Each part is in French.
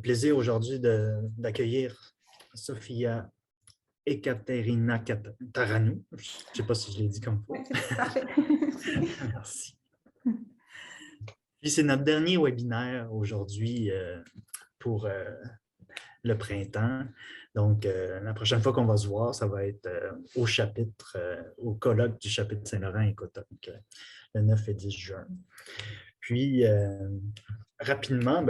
plaisir aujourd'hui d'accueillir Sofia Ekaterina Taranou. Je ne sais pas si je l'ai dit comme il faut. Oui, c'est parfait. Merci. Puis c'est notre dernier webinaire aujourd'hui pour le printemps. Donc, la prochaine fois qu'on va se voir, ça va être au chapitre, au colloque du chapitre Saint-Laurent et Cotoc, le 9 et 10 juin. Puis, rapidement,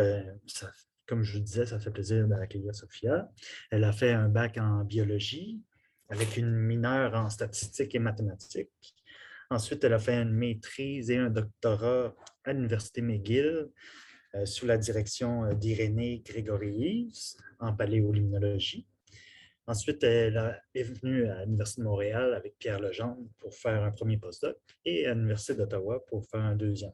comme je vous disais, ça fait plaisir d'accueillir Sophia. Elle a fait un bac en biologie avec une mineure en statistique et mathématiques. Ensuite, elle a fait une maîtrise et un doctorat à l'Université McGill sous la direction d'Irénée Grégoriis en paléolimnologie. Ensuite, elle est venue à l'Université de Montréal avec Pierre Legendre pour faire un premier postdoc et à l'Université d'Ottawa pour faire un deuxième.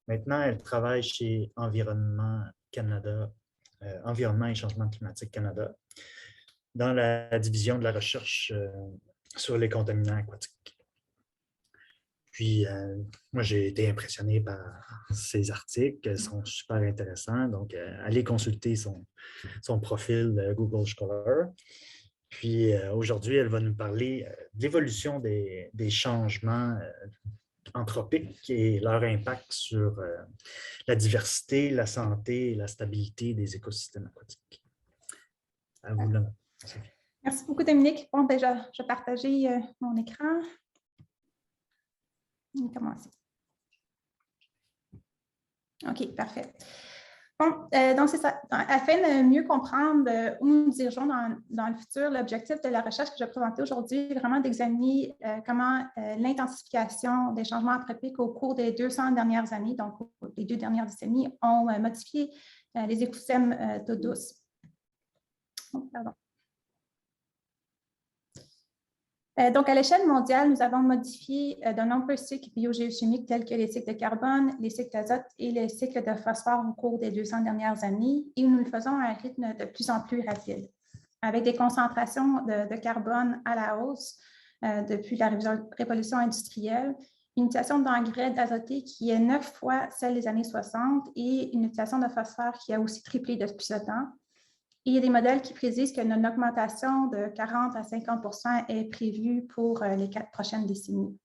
Maintenant, elle travaille chez Environnement Canada, Environnement et Changement climatique Canada, dans la division de la recherche sur les contaminants aquatiques. Puis, moi, j'ai été impressionné par ses articles, ils sont super intéressants. Donc, allez consulter son profil Google Scholar. Puis, aujourd'hui, elle va nous parler de l'évolution des changements anthropiques et leur impact sur la diversité, la santé et la stabilité des écosystèmes aquatiques. À vous, là. Merci beaucoup, Dominique. Bon, déjà, je vais partager mon écran. On va commencer. OK, parfait. Bon, donc c'est ça. Afin de mieux comprendre où nous dirigeons dans le futur, l'objectif de la recherche que je vais présenter aujourd'hui est vraiment d'examiner comment l'intensification des changements anthropiques au cours des 200 dernières années, donc les 2 dernières décennies, ont modifié les écosystèmes d'eau douce. Oh, pardon. Donc, à l'échelle mondiale, nous avons modifié de nombreux cycles biogéochimiques tels que les cycles de carbone, les cycles d'azote et les cycles de phosphore au cours des 200 dernières années, et nous le faisons à un rythme de plus en plus rapide, avec des concentrations de carbone à la hausse depuis la révolution industrielle, une utilisation d'engrais azotés qui est 9 fois celle des années 60 et une utilisation de phosphore qui a aussi triplé depuis ce temps. Et il y a des modèles qui prédisent qu'une augmentation de 40 à 50 % est prévue pour les 4 prochaines décennies.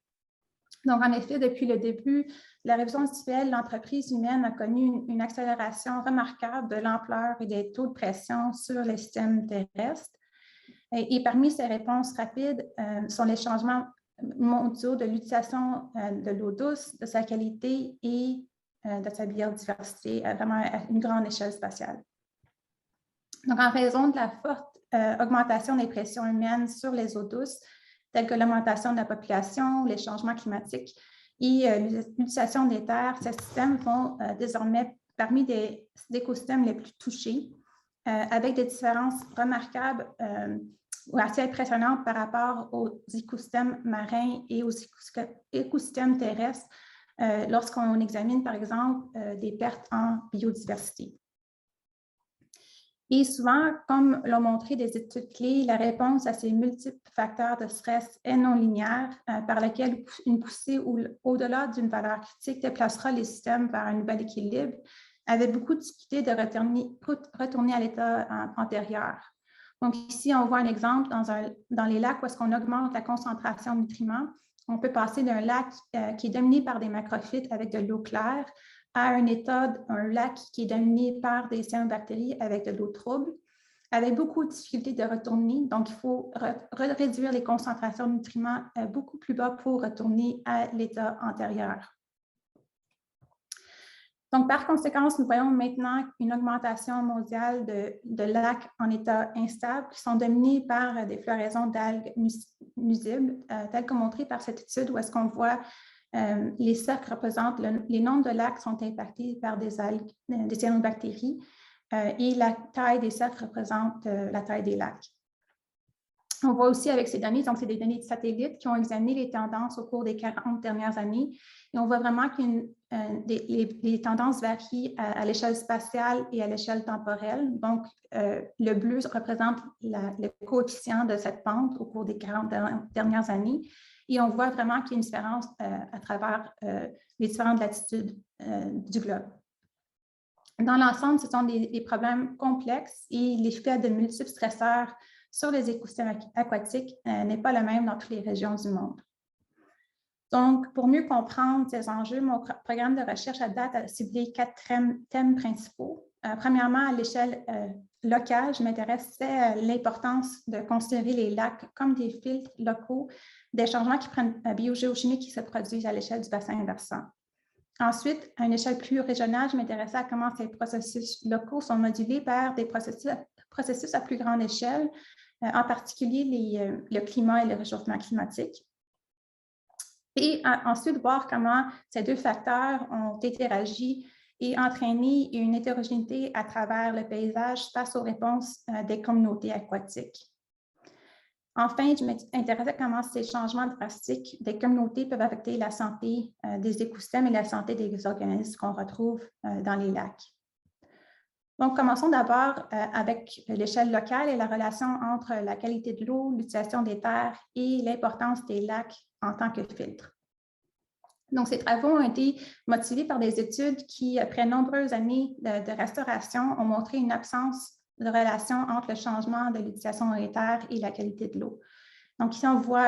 Donc, en effet, depuis le début de la révolution industrielle, l'entreprise humaine a connu une accélération remarquable de l'ampleur et des taux de pression sur les systèmes terrestres. Et parmi ces réponses rapides sont les changements mondiaux de l'utilisation de l'eau douce, de sa qualité et de sa biodiversité, vraiment à une grande échelle spatiale. Donc, en raison de la forte augmentation des pressions humaines sur les eaux douces, telles que l'augmentation de la population, les changements climatiques et l'utilisation des terres, ces systèmes vont désormais parmi des écosystèmes les plus touchés, avec des différences remarquables ou assez impressionnantes par rapport aux écosystèmes marins et aux écosystèmes terrestres lorsqu'on examine, par exemple, des pertes en biodiversité. Et souvent, comme l'ont montré des études clés, la réponse à ces multiples facteurs de stress est non linéaire, par laquelle une poussée au-delà d'une valeur critique déplacera les systèmes vers un nouvel équilibre, avec beaucoup de difficultés de retourner à l'état antérieur. Donc ici, on voit un exemple dans les lacs où est-ce qu'on augmente la concentration de nutriments. On peut passer d'un lac qui est dominé par des macrophytes avec de l'eau claire à un lac qui est dominé par des cyanobactéries avec de l'eau trouble, avec beaucoup de difficultés de retourner. Donc, il faut réduire les concentrations de nutriments beaucoup plus bas pour retourner à l'état antérieur. Donc, par conséquent, nous voyons maintenant une augmentation mondiale de lacs en état instable qui sont dominés par des floraisons d'algues nuisibles, telles que montrées par cette étude où est-ce qu'on voit les cercles représentent les nombres de lacs qui sont impactés par des algues, des cyanobactéries, et la taille des cercles représente la taille des lacs. On voit aussi avec ces données, donc c'est des données de satellites qui ont examiné les tendances au cours des 40 dernières années, et on voit vraiment que les tendances varient à l'échelle spatiale et à l'échelle temporelle. Donc, le bleu représente le coefficient de cette pente au cours des 40 dernières années. Et on voit vraiment qu'il y a une différence à travers les différentes latitudes du globe. Dans l'ensemble, ce sont des problèmes complexes et l'effet de multiples stresseurs sur les écosystèmes aquatiques n'est pas le même dans toutes les régions du monde. Donc, pour mieux comprendre ces enjeux, mon programme de recherche à date a ciblé 4 thèmes principaux. Premièrement, à l'échelle locale, je m'intéressais à l'importance de considérer les lacs comme des filtres locaux des changements biogéochimiques qui se produisent à l'échelle du bassin versant. Ensuite, à une échelle plus régionale, je m'intéressais à comment ces processus locaux sont modulés par des processus à plus grande échelle, en particulier le climat et le réchauffement climatique. Et ensuite, voir comment ces deux facteurs ont interagi et entraîné une hétérogénéité à travers le paysage face aux réponses des communautés aquatiques. Enfin, je m'intéressais à comment ces changements drastiques des communautés peuvent affecter la santé des écosystèmes et la santé des organismes qu'on retrouve dans les lacs. Donc, commençons d'abord avec l'échelle locale et la relation entre la qualité de l'eau, l'utilisation des terres et l'importance des lacs en tant que filtre. Donc, ces travaux ont été motivés par des études qui, après nombreuses années de restauration, ont montré une absence de relation entre le changement de l'utilisation des terres et la qualité de l'eau. Donc, ici, on voit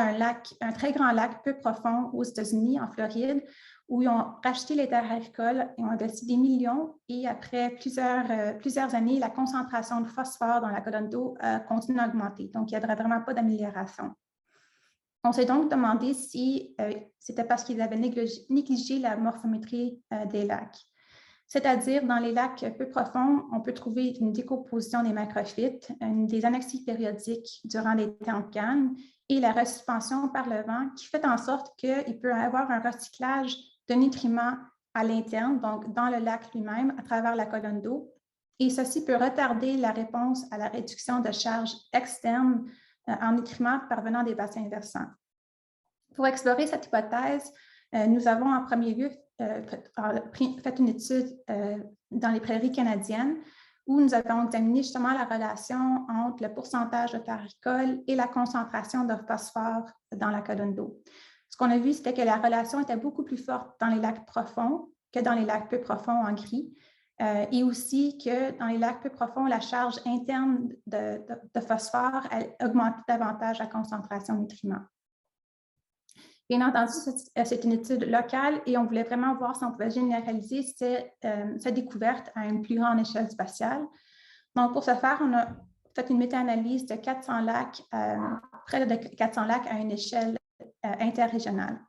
un très grand lac peu profond aux États-Unis, en Floride, où ils ont racheté les terres agricoles et ont investi des millions. Et après plusieurs années, la concentration de phosphore dans la colonne d'eau continue à augmenter. Donc, il n'y a vraiment pas d'amélioration. On s'est donc demandé si c'était parce qu'ils avaient négligé la morphométrie des lacs. C'est-à-dire, dans les lacs peu profonds, on peut trouver une décomposition des macrophytes, des annexies périodiques durant les temps calmes et la resuspension par le vent qui fait en sorte qu'il peut y avoir un recyclage de nutriments à l'interne, donc dans le lac lui-même, à travers la colonne d'eau. Et ceci peut retarder la réponse à la réduction de charges externes en nutriments parvenant des bassins versants. Pour explorer cette hypothèse, nous avons en premier lieu fait une étude dans les prairies canadiennes où nous avons examiné justement la relation entre le pourcentage de terres agricoles et la concentration de phosphore dans la colonne d'eau. Ce qu'on a vu, c'était que la relation était beaucoup plus forte dans les lacs profonds que dans les lacs peu profonds en gris, et aussi que dans les lacs peu profonds, la charge interne de phosphore augmente davantage la concentration de nutriments. Bien entendu, c'est une étude locale et on voulait vraiment voir si on pouvait généraliser cette découverte à une plus grande échelle spatiale. Donc, pour ce faire, on a fait une méta-analyse de 400 lacs, près de 400 lacs à une échelle interrégionale.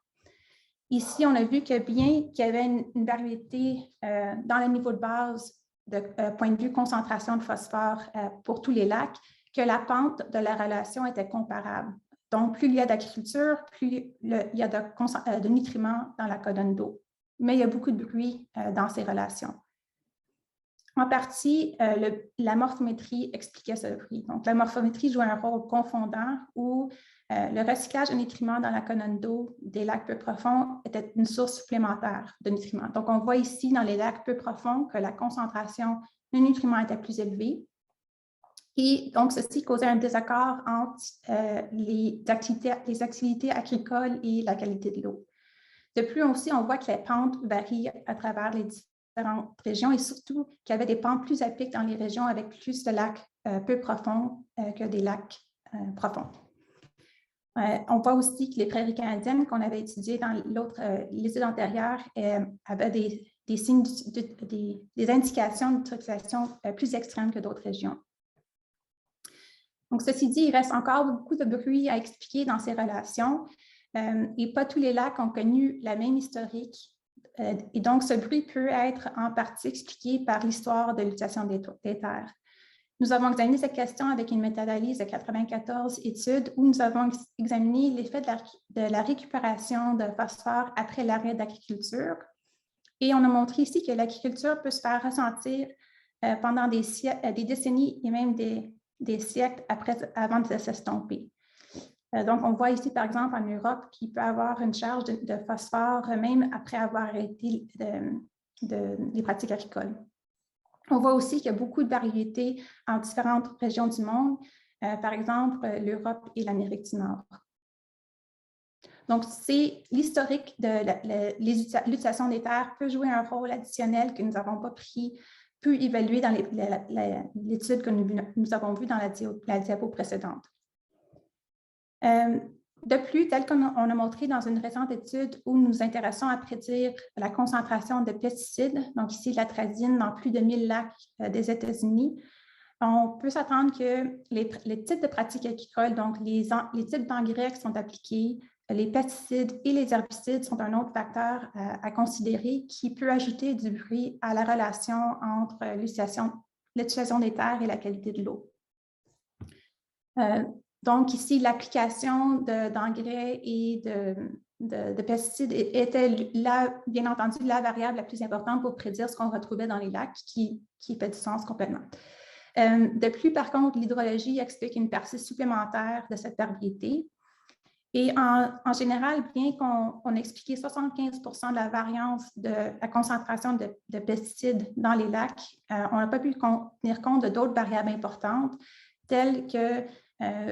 Ici, on a vu que bien qu'il y avait une variété dans le niveau de base de point de vue concentration de phosphore pour tous les lacs, que la pente de la relation était comparable. Donc, plus il y a d'agriculture, plus il y a de nutriments dans la colonne d'eau. Mais il y a beaucoup de bruit dans ces relations. En partie, la morphométrie expliquait ce bruit. Donc, la morphométrie joue un rôle confondant où le recyclage de nutriments dans la colonne d'eau des lacs peu profonds était une source supplémentaire de nutriments. Donc, on voit ici dans les lacs peu profonds que la concentration de nutriments était plus élevée. Et donc, ceci causait un désaccord entre les activités agricoles et la qualité de l'eau. De plus, aussi, on voit que les pentes varient à travers les différentes régions et surtout qu'il y avait des pentes plus à pic dans les régions avec plus de lacs peu profonds que des lacs profonds. On voit aussi que les prairies canadiennes qu'on avait étudiées dans l'étude antérieure avaient des signes, des indications d'utilisation plus extrêmes que d'autres régions. Donc, ceci dit, il reste encore beaucoup de bruit à expliquer dans ces relations et pas tous les lacs ont connu la même historique. Et donc, ce bruit peut être en partie expliqué par l'histoire de l'utilisation des terres. Nous avons examiné cette question avec une méta-analyse de 94 études où nous avons examiné l'effet de la récupération de phosphore après l'arrêt d'agriculture. Et on a montré ici que l'agriculture peut se faire ressentir pendant des décennies et même des siècles avant de s'estomper. Donc, on voit ici, par exemple, en Europe, qu'il peut avoir une charge de phosphore même après avoir arrêté les pratiques agricoles. On voit aussi qu'il y a beaucoup de variétés en différentes régions du monde, par exemple, l'Europe et l'Amérique du Nord. Donc, c'est l'historique de l'utilisation des terres peut jouer un rôle additionnel que nous n'avons pas pris pu évaluer dans l'étude que nous avons vue dans la diapo précédente. De plus, tel qu'on a montré dans une récente étude où nous nous intéressons à prédire la concentration de pesticides, donc ici l'atrazine dans plus de 1000 lacs des États-Unis, on peut s'attendre que les types de pratiques agricoles, donc les types d'engrais qui sont appliqués, les pesticides et les herbicides sont un autre facteur à considérer qui peut ajouter du bruit à la relation entre l'utilisation des terres et la qualité de l'eau. Donc ici, l'application d'engrais et de pesticides était bien entendu la variable la plus importante pour prédire ce qu'on retrouvait dans les lacs, qui fait du sens complètement. De plus, par contre, l'hydrologie explique une partie supplémentaire de cette variété. Et en général, bien qu'on ait expliqué 75 de la variance de la concentration de pesticides dans les lacs, on n'a pas pu tenir compte de d'autres variables importantes, telles que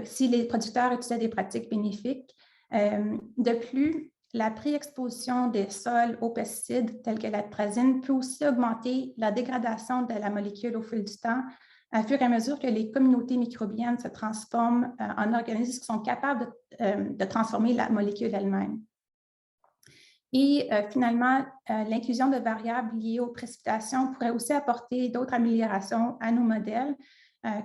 si les producteurs utilisaient des pratiques bénéfiques. De plus, la pré-exposition des sols aux pesticides, tels que l'atrazine, peut aussi augmenter la dégradation de la molécule au fil du temps, à fur et à mesure que les communautés microbiennes se transforment en organismes qui sont capables de transformer la molécule elle-même. Et finalement, l'inclusion de variables liées aux précipitations pourrait aussi apporter d'autres améliorations à nos modèles,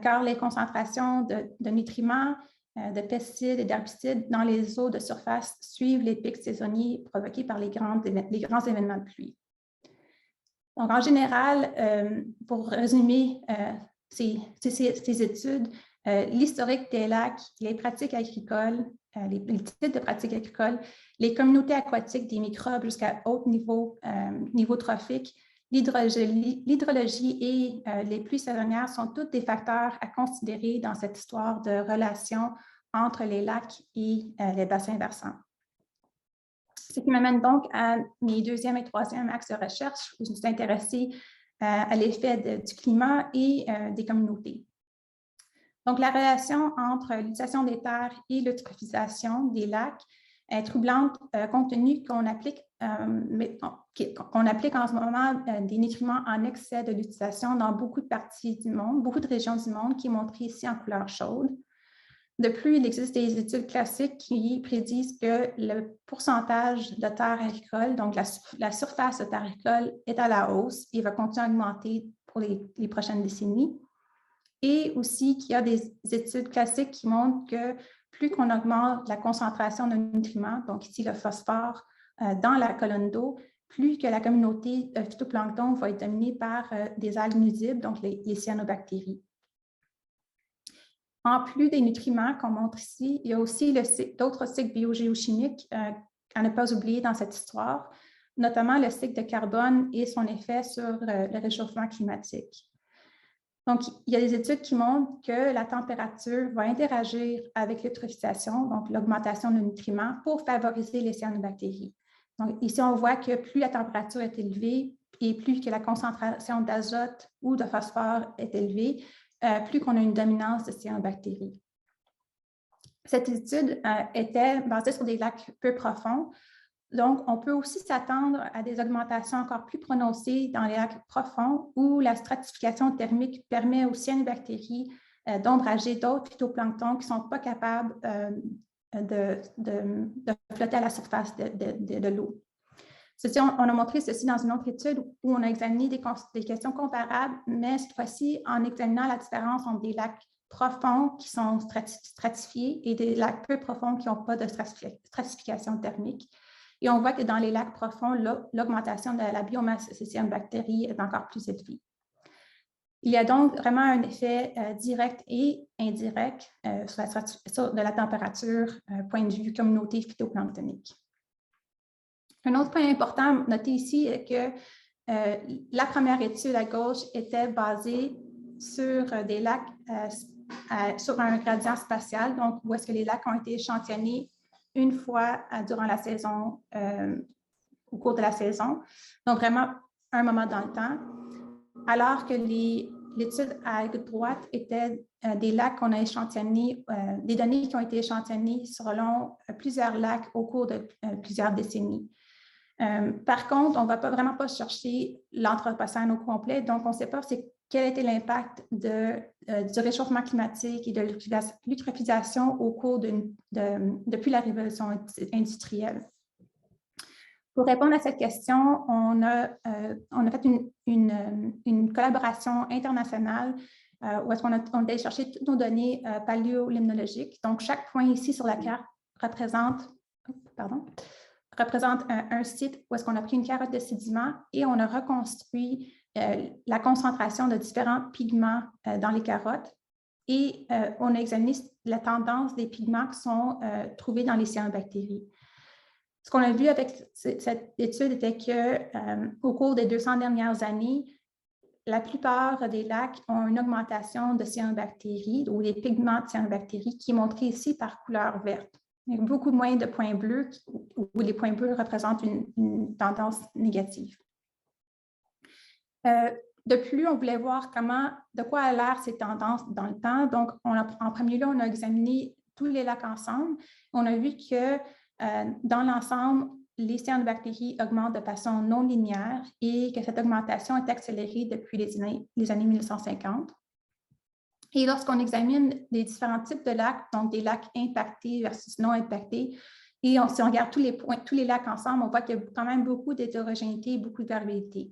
car les concentrations de nutriments, de pesticides et d'herbicides dans les eaux de surface suivent les pics saisonniers provoqués par les grands événements de pluie. Donc, en général, pour résumer ces études, l'historique des lacs, les pratiques agricoles, les types de pratiques agricoles, les communautés aquatiques des microbes jusqu'à haut niveau trophique, l'hydrologie et les pluies saisonnières sont tous des facteurs à considérer dans cette histoire de relation entre les lacs et les bassins versants. Ce qui m'amène donc à mes deuxième et troisième axes de recherche où je me suis intéressée à l'effet du climat et des communautés. Donc, la relation entre l'utilisation des terres et l'eutrophisation des lacs est troublante compte tenu qu'on applique en ce moment des nutriments en excès de l'utilisation dans beaucoup de parties du monde, beaucoup de régions du monde, qui est montré ici en couleur chaude. De plus, il existe des études classiques qui prédisent que le pourcentage de terres agricoles, donc la surface de terres agricoles, est à la hausse et va continuer à augmenter pour les prochaines décennies. Et aussi qu'il y a des études classiques qui montrent que plus qu'on augmente la concentration de nutriments, donc ici le phosphore, dans la colonne d'eau, plus que la communauté phytoplancton va être dominée par des algues nuisibles, donc les cyanobactéries. En plus des nutriments qu'on montre ici, il y a aussi d'autres cycles biogéochimiques à ne pas oublier dans cette histoire, notamment le cycle de carbone et son effet sur le réchauffement climatique. Donc, il y a des études qui montrent que la température va interagir avec l'eutrophisation, donc l'augmentation de nutriments, pour favoriser les cyanobactéries. Donc, ici, on voit que plus la température est élevée et plus que la concentration d'azote ou de phosphore est élevée, plus qu'on a une dominance de cyanobactéries. Cette étude était basée sur des lacs peu profonds. Donc, on peut aussi s'attendre à des augmentations encore plus prononcées dans les lacs profonds où la stratification thermique permet aux cyanobactéries d'ombrager d'autres phytoplanctons qui ne sont pas capables de flotter à la surface de l'eau. On a montré ceci dans une autre étude où on a examiné des questions comparables, mais cette fois-ci en examinant la différence entre des lacs profonds qui sont stratifiés et des lacs peu profonds qui n'ont pas de stratification thermique. Et on voit que dans les lacs profonds, l'augmentation de la biomasse de ces cyanobactéries est encore plus élevée. Il y a donc vraiment un effet direct et indirect sur de la température, point de vue communauté phytoplanctonique. Un autre point important à noter ici est que la première étude à gauche était basée sur des lacs, sur un gradient spatial, donc où est-ce que les lacs ont été échantillonnés une fois durant la saison, au cours de la saison, donc vraiment un moment dans le temps, alors que l'étude à droite était des lacs qu'on a échantillonnés, des données qui ont été échantillonnées selon plusieurs lacs au cours de plusieurs décennies. Par contre, on ne va vraiment pas chercher l'Anthropocène au complet, donc on ne sait pas quel était l'impact du réchauffement climatique et de l'eutrophisation au cours depuis la révolution industrielle. Pour répondre à cette question, on a fait une collaboration internationale où est-ce qu'on a allé chercher toutes nos données paléolimnologiques. Donc, chaque point ici sur la carte représente un site où est-ce qu'on a pris une carotte de sédiments et on a reconstruit la concentration de différents pigments dans les carottes. Et on a examiné la tendance des pigments qui sont trouvés dans les cyanobactéries. Ce qu'on a vu avec cette étude était qu'au cours des 200 dernières années, la plupart des lacs ont une augmentation de cyanobactéries ou des pigments de cyanobactéries qui est montré ici par couleur verte. Il y a beaucoup moins de points bleus où les points bleus représentent une tendance négative. De plus, on voulait voir de quoi a l'air ces tendances dans le temps. Donc, en premier lieu, on a examiné tous les lacs ensemble. On a vu que dans l'ensemble, les cyanobactéries augmentent de façon non linéaire et que cette augmentation est accélérée depuis les années 1950. Et lorsqu'on examine les différents types de lacs, donc des lacs impactés versus non impactés, et si on regarde tous les lacs ensemble, on voit qu'il y a quand même beaucoup d'hétérogénéité et beaucoup de variabilité.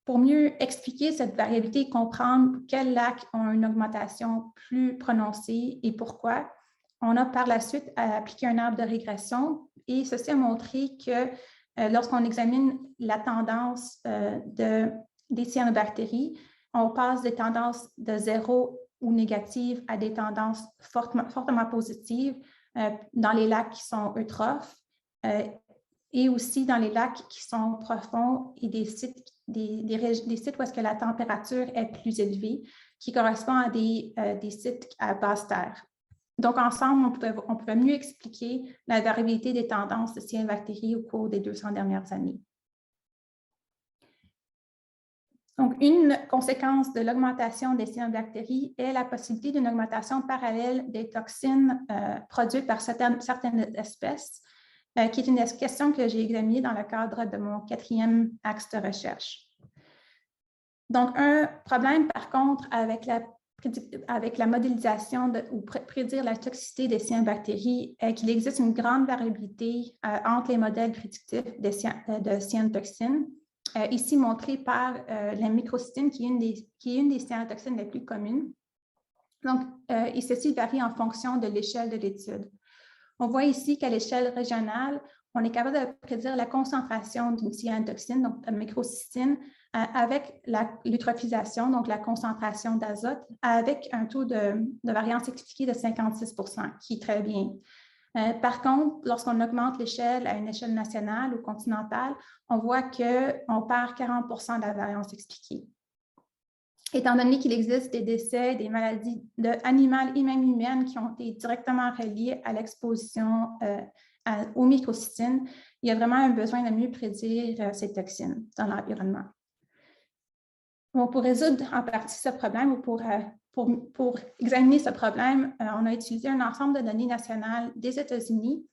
Pour mieux expliquer cette variabilité et comprendre quels lacs ont une augmentation plus prononcée et pourquoi, on a par la suite appliqué un arbre de régression et ceci a montré que lorsqu'on examine la tendance des cyanobactéries, on passe des tendances de 0 ou négatives à des tendances fortement positives dans les lacs qui sont eutrophes et aussi dans les lacs qui sont profonds et des sites où est-ce que la température est plus élevée, qui correspond à des sites à basse terre. Donc, ensemble, on pouvait mieux expliquer la variabilité des tendances de cyanobactéries au cours des 200 dernières années. Donc, une conséquence de l'augmentation des cyanobactéries est la possibilité d'une augmentation parallèle des toxines produites par certaines espèces, qui est une question que j'ai examinée dans le cadre de mon 4e axe de recherche. Donc, un problème, par contre, avec la modélisation ou prédire la toxicité des cyanobactéries est qu'il existe une grande variabilité entre les modèles prédictifs de cyanotoxines, ici montré par la microcystine, qui est une des cyanotoxines les plus communes. Donc, et ceci varie en fonction de l'échelle de l'étude. On voit ici qu'à l'échelle régionale, on est capable de prédire la concentration d'une cyanotoxine, donc de microcystine, avec l'eutrophisation, donc la concentration d'azote, avec un taux de variance expliquée de 56 %, qui est très bien. Par contre, lorsqu'on augmente l'échelle à une échelle nationale ou continentale, on voit qu'on perd 40 % de la variance expliquée. Étant donné qu'il existe des décès, des maladies animales et même humaines qui ont été directement reliées à l'exposition aux microcystines, il y a vraiment un besoin de mieux prédire ces toxines dans l'environnement. Bon, pour résoudre en partie ce problème ou pour examiner ce problème, on a utilisé un ensemble de données nationales des États-Unis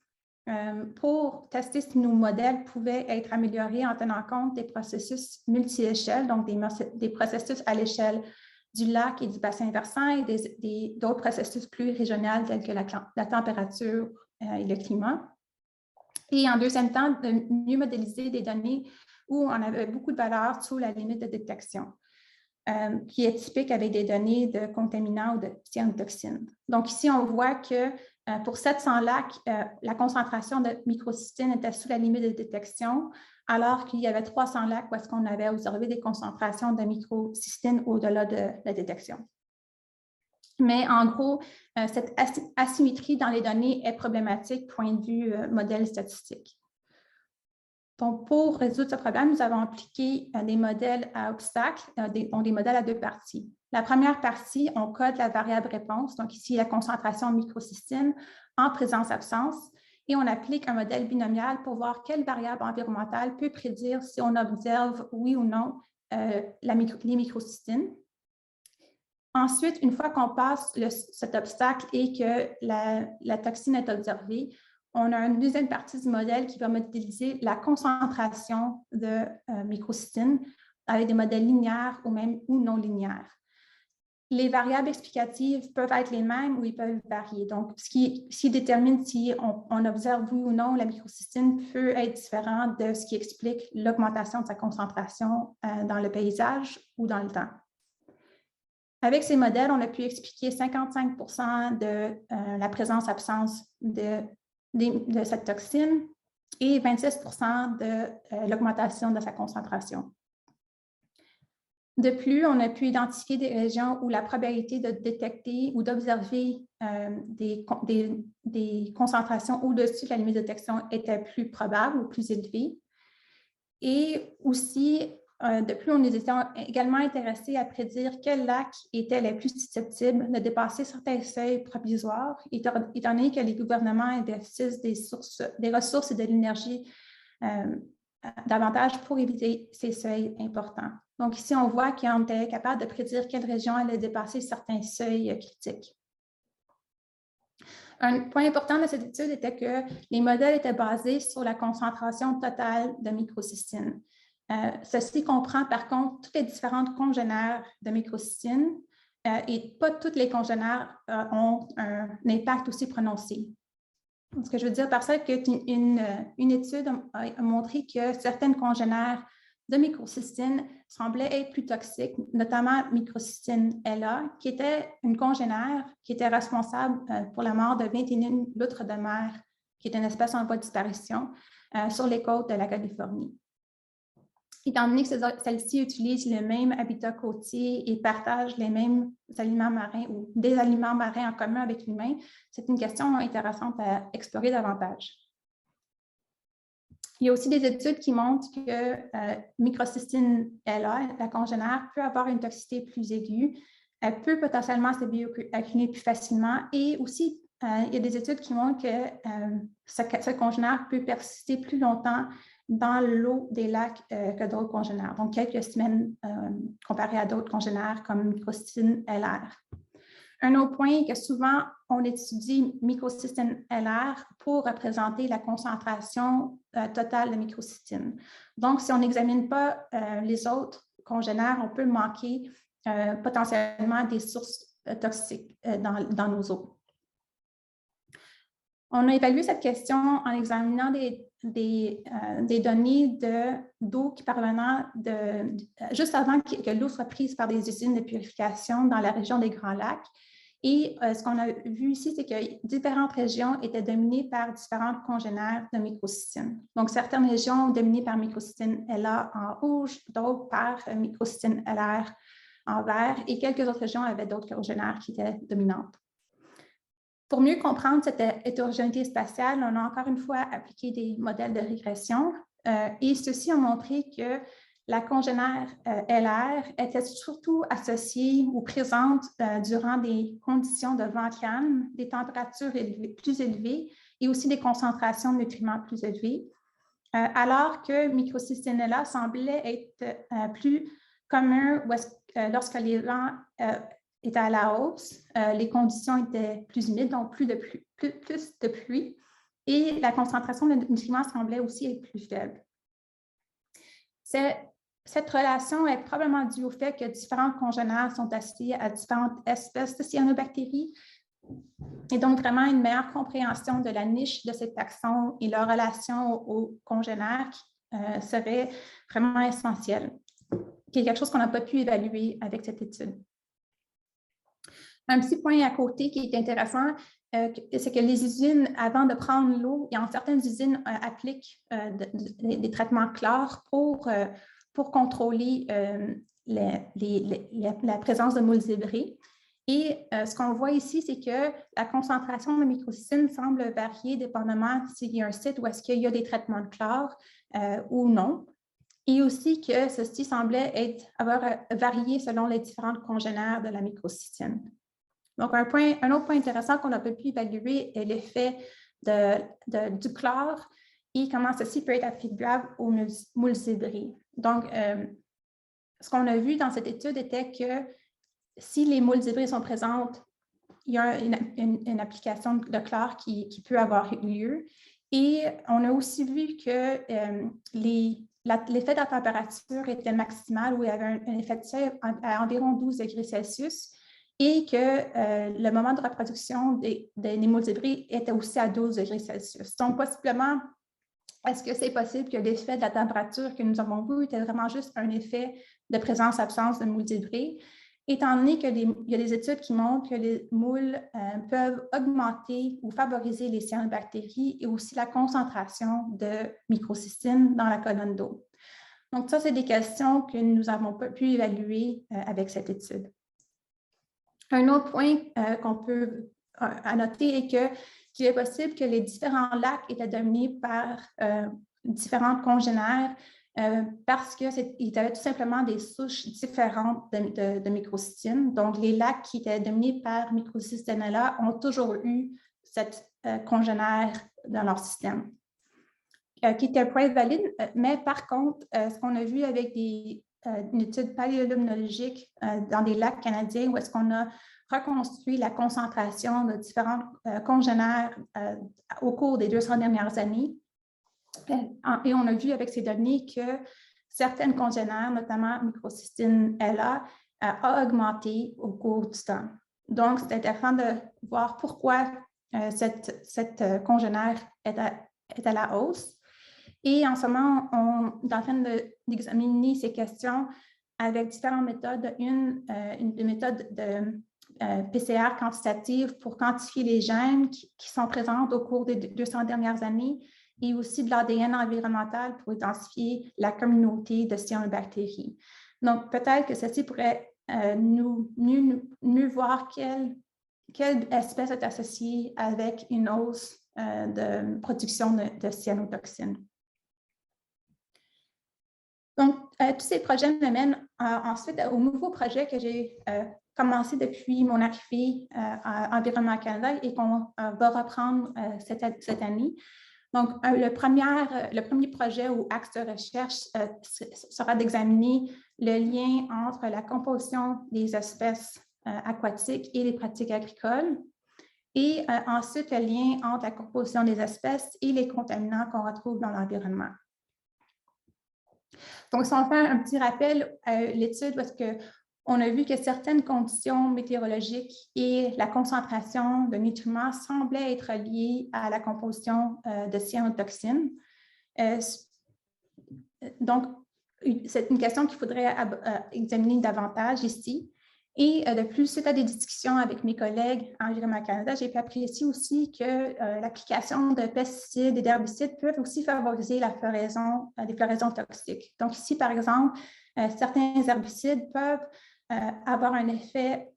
pour tester si nos modèles pouvaient être améliorés en tenant compte des processus multi-échelles, donc des processus à l'échelle du lac et du bassin versant et d'autres processus plus régionaux tels que la température et le climat. Et en deuxième temps, de mieux modéliser des données où on avait beaucoup de valeurs sous la limite de détection, qui est typique avec des données de contaminants ou de cyanotoxines. Donc ici, on voit que pour 700 lacs, la concentration de microcystine était sous la limite de détection, alors qu'il y avait 300 lacs où est-ce qu'on avait observé des concentrations de microcystine au-delà de la détection. Mais en gros, cette asymétrie dans les données est problématique point de vue modèle statistique. Donc, pour résoudre ce problème, nous avons appliqué des modèles à obstacles, des modèles à deux parties. La première partie, on code la variable réponse, donc ici la concentration en microcystine en présence-absence, et on applique un modèle binomial pour voir quelle variable environnementale peut prédire si on observe oui ou non les microcystines. Ensuite, une fois qu'on passe cet obstacle et que la toxine est observée, on a une deuxième partie du modèle qui va modéliser la concentration de microcystine avec des modèles linéaires ou non linéaires. Les variables explicatives peuvent être les mêmes ou ils peuvent varier. Donc, ce qui détermine si on observe oui ou non la microcystine peut être différent de ce qui explique l'augmentation de sa concentration dans le paysage ou dans le temps. Avec ces modèles, on a pu expliquer 55% de la présence-absence de cette toxine et 26% de l'augmentation de sa concentration. De plus, on a pu identifier des régions où la probabilité de détecter ou d'observer des concentrations au-dessus de la limite de détection était plus probable ou plus élevée. Et aussi, de plus, on était également intéressés à prédire quels lacs étaient les plus susceptibles de dépasser certains seuils provisoires, étant donné que les gouvernements investissent des ressources et de l'énergie davantage pour éviter ces seuils importants. Donc ici, on voit qu'on était capable de prédire quelle région allait dépasser certains seuils critiques. Un point important de cette étude était que les modèles étaient basés sur la concentration totale de microcystine. Ceci comprend par contre toutes les différentes congénères de microcystine et pas toutes les congénères ont un impact aussi prononcé. Ce que je veux dire par ça, c'est qu'une étude a montré que certaines congénères de microcystine semblaient être plus toxiques, notamment microcystine LA, qui était une congénère qui était responsable pour la mort de 21 loutres de mer, qui est une espèce en voie de disparition, sur les côtes de la Californie. Étant donné que celles-ci utilisent le même habitat côtier et partagent les mêmes aliments marins ou des aliments marins en commun avec l'humain, c'est une question intéressante à explorer davantage. Il y a aussi des études qui montrent que microcystine LA, la congénère, peut avoir une toxicité plus aiguë, elle peut potentiellement se bioaccumuler plus facilement et aussi, il y a des études qui montrent que ce congénère peut persister plus longtemps dans l'eau des lacs que d'autres congénères, donc quelques semaines comparé à d'autres congénères comme microcystine LR. Un autre point est que souvent, on étudie microcystine LR pour représenter la concentration totale de microcystine. Donc, si on n'examine pas les autres congénères, on peut manquer potentiellement des sources toxiques dans nos eaux. On a évalué cette question en examinant des données d'eau qui parvenant juste avant que l'eau soit prise par des usines de purification dans la région des Grands Lacs. Et ce qu'on a vu ici, c'est que différentes régions étaient dominées par différentes congénères de microcystine. Donc, certaines régions dominées par microcystine LA en rouge, d'autres par microcystine LR en vert, et quelques autres régions avaient d'autres congénères qui étaient dominantes. Pour mieux comprendre cette hétérogénéité spatiale, on a encore une fois appliqué des modèles de régression et ceux-ci ont montré que la congénère LR était surtout associée ou présente durant des conditions de vent calme, des températures plus élevées et aussi des concentrations de nutriments plus élevées, alors que microcystine LA semblait être plus commun lorsque les vents était à la hausse, les conditions étaient plus humides, donc plus de pluie, et la concentration de nutriments semblait aussi être plus faible. Cette relation est probablement due au fait que différents congénères sont associés à différentes espèces de cyanobactéries, et donc vraiment une meilleure compréhension de la niche de ces taxons et leur relation aux congénères serait vraiment essentielle, qui est quelque chose qu'on n'a pas pu évaluer avec cette étude. Un petit point à côté qui est intéressant, c'est que les usines, avant de prendre l'eau, certaines usines appliquent des traitements chlores pour contrôler la présence de moules zébrés. Et ce qu'on voit ici, c'est que la concentration de microcystine semble varier dépendamment s'il y a un site où est-ce qu'il y a des traitements de chlore ou non. Et aussi que ceci semblait avoir varié selon les différentes congénères de la microcystine. Donc, un autre point intéressant qu'on a pu évaluer est l'effet du chlore et comment ceci peut être attribuable aux moules zébrés. Donc, ce qu'on a vu dans cette étude était que si les moules zébrés sont présentes il y a une application de chlore qui peut avoir lieu. Et on a aussi vu que l'effet de la température était maximal, où il y avait un effet de seuil à environ 12 degrés Celsius, et que le moment de reproduction des moules hybrides était aussi à 12 degrés Celsius. Donc, possiblement, est-ce que c'est possible que l'effet de la température que nous avons vu était vraiment juste un effet de présence-absence de moules hybrides, étant donné qu'il y a des études qui montrent que les moules peuvent augmenter ou favoriser les cyanobactéries et aussi la concentration de microcystine dans la colonne d'eau. Donc, ça, c'est des questions que nous n'avons pas pu évaluer avec cette étude. Un autre point qu'on peut noter est qu'il est possible que les différents lacs étaient dominés par différents congénères parce qu'ils avaient tout simplement des souches différentes de microcystine. Donc, les lacs qui étaient dominés par Microcystinella ont toujours eu cette congénère dans leur système, qui était un point valide. Mais par contre, ce qu'on a vu avec une étude paléoluminologique dans des lacs canadiens où est-ce qu'on a reconstruit la concentration de différents congénères au cours des 200 dernières années. Et on a vu avec ces données que certaines congénères, notamment Microcystinella, a augmenté au cours du temps. Donc, c'est intéressant de voir pourquoi cette congénère est à la hausse. Et en ce moment, on est en train d'examiner ces questions avec différentes méthodes. Une méthode de PCR quantitative pour quantifier les gènes qui sont présents au cours des 200 dernières années, et aussi de l'ADN environnemental pour identifier la communauté de cyanobactéries. Donc, peut-être que ceci pourrait mieux voir quelle espèce est associée avec une hausse de production de cyanotoxines. Donc, tous ces projets me mènent ensuite au nouveau projet que j'ai commencé depuis mon arrivée à Environnement Canada et qu'on va reprendre cette année. Donc, le premier projet ou axe de recherche sera d'examiner le lien entre la composition des espèces aquatiques et les pratiques agricoles, et ensuite le lien entre la composition des espèces et les contaminants qu'on retrouve dans l'environnement. Donc, si on fait un petit rappel, l'étude, parce qu'on a vu que certaines conditions météorologiques et la concentration de nutriments semblaient être liées à la composition de cyanotoxines. Donc, c'est une question qu'il faudrait examiner davantage ici. Et de plus, suite à des discussions avec mes collègues en Environnement Canada, j'ai pu apprécier aussi que l'application de pesticides et d'herbicides peuvent aussi favoriser la floraison, des floraisons toxiques. Donc ici, par exemple, certains herbicides peuvent avoir un effet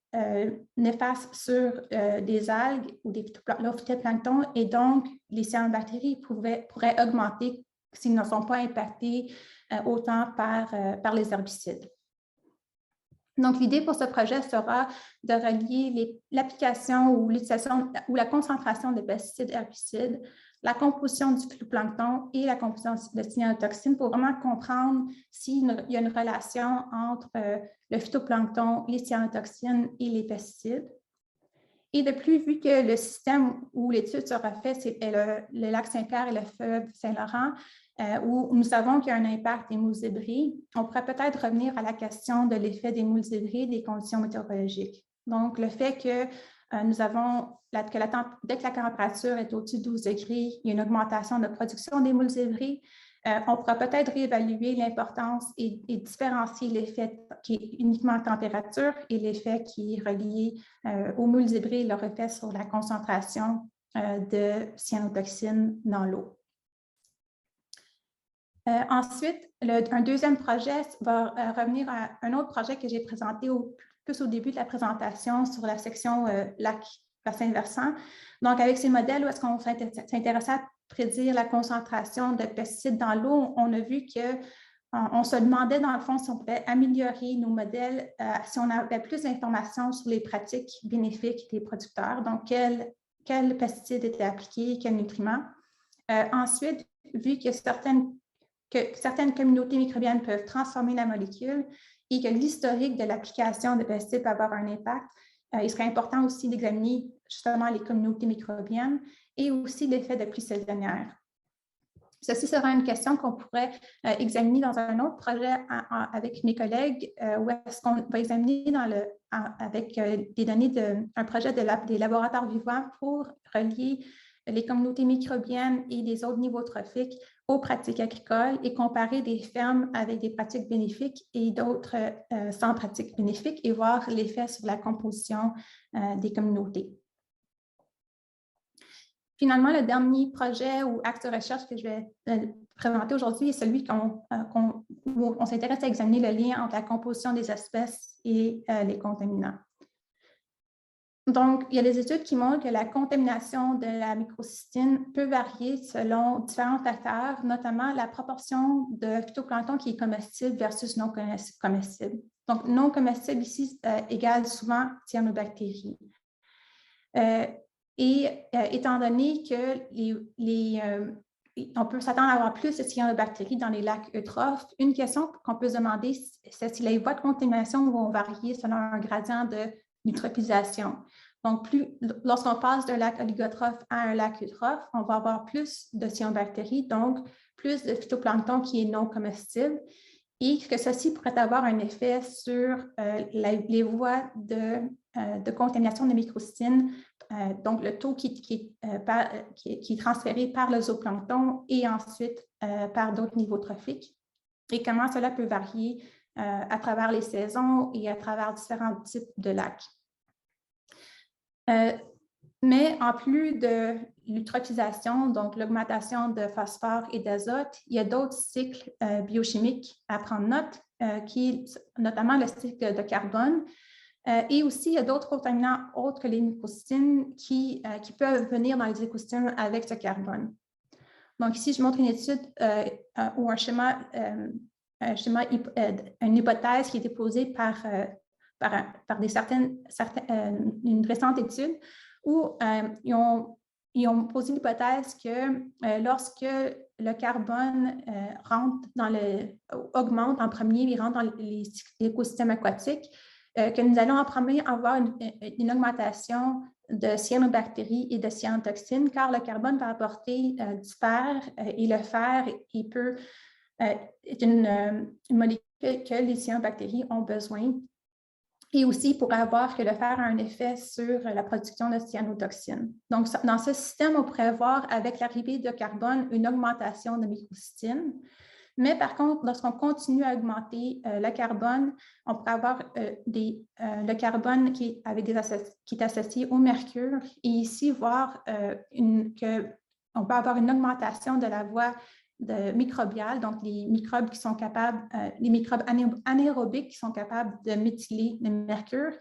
néfaste sur des algues ou des phytoplanctons, et donc les cyanobactéries pourraient augmenter s'ils ne sont pas impactés autant par les herbicides. Donc, l'idée pour ce projet sera de relier l'application ou l'utilisation ou la concentration de pesticides et herbicides, la composition du phytoplancton et la composition de cyanotoxines pour vraiment comprendre s'il y a une relation entre le phytoplancton, les cyanotoxines et les pesticides. Et de plus, vu que le système où l'étude sera faite, c'est le lac Saint-Pierre et le fleuve Saint-Laurent, où nous savons qu'il y a un impact des moules hybrides, on pourrait peut-être revenir à la question de l'effet des moules hybrides et des conditions météorologiques. Donc, le fait que nous avons, dès que la température est au-dessus de 12 degrés, il y a une augmentation de production des moules hybrides, on pourra peut-être réévaluer l'importance et différencier l'effet qui est uniquement température et l'effet qui est relié aux moules hybrides, leur effet sur la concentration de cyanotoxines dans l'eau. Ensuite, un deuxième projet va revenir à un autre projet que j'ai présenté plus au début de la présentation sur la section lac-bassin versant. Donc, avec ces modèles où est-ce qu'on s'intéressait à prédire la concentration de pesticides dans l'eau, on a vu qu'on se demandait dans le fond si on pouvait améliorer nos modèles, si on avait plus d'informations sur les pratiques bénéfiques des producteurs, donc quels pesticides étaient appliqués, quels nutriments. Ensuite, vu que certaines communautés microbiennes peuvent transformer la molécule et que l'historique de l'application de pesticides peut avoir un impact, il serait important aussi d'examiner justement les communautés microbiennes et aussi l'effet de pluie saisonnière. Ceci sera une question qu'on pourrait examiner dans un autre projet avec mes collègues, où est-ce qu'on va examiner avec des données d'un projet des laboratoires vivants pour relier les communautés microbiennes et les autres niveaux trophiques aux pratiques agricoles et comparer des fermes avec des pratiques bénéfiques et d'autres sans pratiques bénéfiques et voir l'effet sur la composition des communautés. Finalement, le dernier projet ou axe de recherche que je vais présenter aujourd'hui est celui où on s'intéresse à examiner le lien entre la composition des espèces et les contaminants. Donc, il y a des études qui montrent que la contamination de la microcystine peut varier selon différents facteurs, notamment la proportion de phytoplancton qui est comestible versus non comestible. Donc, non comestible ici égale souvent cyanobactéries. Étant donné que on peut s'attendre à avoir plus de cyanobactéries dans les lacs eutrophes, une question qu'on peut se demander, c'est si les voies de contamination vont varier selon un gradient de neutropisation. Donc, lorsqu'on passe d'un lac oligotrophe à un lac eutrophe, on va avoir plus de cyanobactéries, donc plus de phytoplancton qui est non comestible, et que ceci pourrait avoir un effet sur les voies de contamination de microcystine, donc le taux qui est transféré par le zooplancton et ensuite par d'autres niveaux trophiques, et comment cela peut varier à travers les saisons et à travers différents types de lacs. Mais en plus de l'eutrophisation, donc l'augmentation de phosphore et d'azote, il y a d'autres cycles biochimiques à prendre note, notamment le cycle de carbone. Et aussi, il y a d'autres contaminants autres que les microcystines qui peuvent venir dans les écosystèmes avec ce carbone. Donc ici, je montre une étude ou une hypothèse qui a été posée par une récente étude où ils ont posé l'hypothèse que lorsque le carbone augmente en premier, il rentre dans les écosystèmes aquatiques, que nous allons en premier avoir une augmentation de cyanobactéries et de cyanotoxines, car le carbone va apporter du fer et le fer est une molécule que les cyanobactéries ont besoin. Et aussi pour avoir que le fer a un effet sur la production de cyanotoxines. Donc, dans ce système, on pourrait voir avec l'arrivée de carbone une augmentation de microcystine. Mais par contre, lorsqu'on continue à augmenter le carbone, on pourrait avoir le carbone qui est associé au mercure et ici voir qu'on peut avoir une augmentation de la voie microbiale, donc les microbes qui sont capables, les microbes anaérobiques qui sont capables de méthyler le mercure.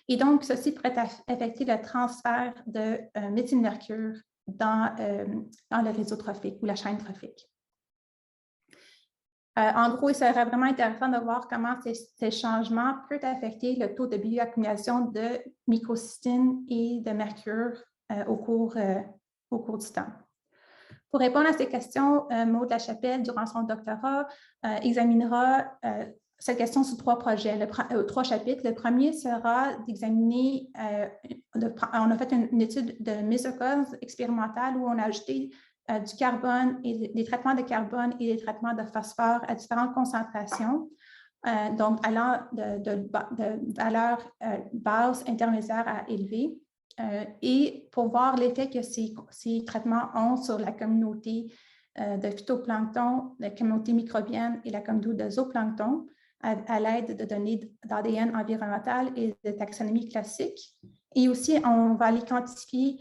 Et donc, ceci pourrait affecter le transfert de méthylmercure dans le réseau trophique ou la chaîne trophique. En gros, il serait vraiment intéressant de voir comment ces changements peuvent affecter le taux de bioaccumulation de microcystine et de mercure au cours du temps. Pour répondre à ces questions, Maud Lachapelle, durant son doctorat, examinera cette question sous trois chapitres. Le premier sera d'examiner, on a fait une étude de mésocause expérimentale où on a ajouté du carbone et des traitements de carbone et des traitements de phosphore à différentes concentrations, donc allant de valeurs basses, intermédiaires à élevées, et pour voir l'effet que ces traitements ont sur la communauté de phytoplancton, la communauté microbienne et la communauté de zooplancton à l'aide de données d'ADN environnemental et de taxonomie classique. Et aussi, on va aller quantifier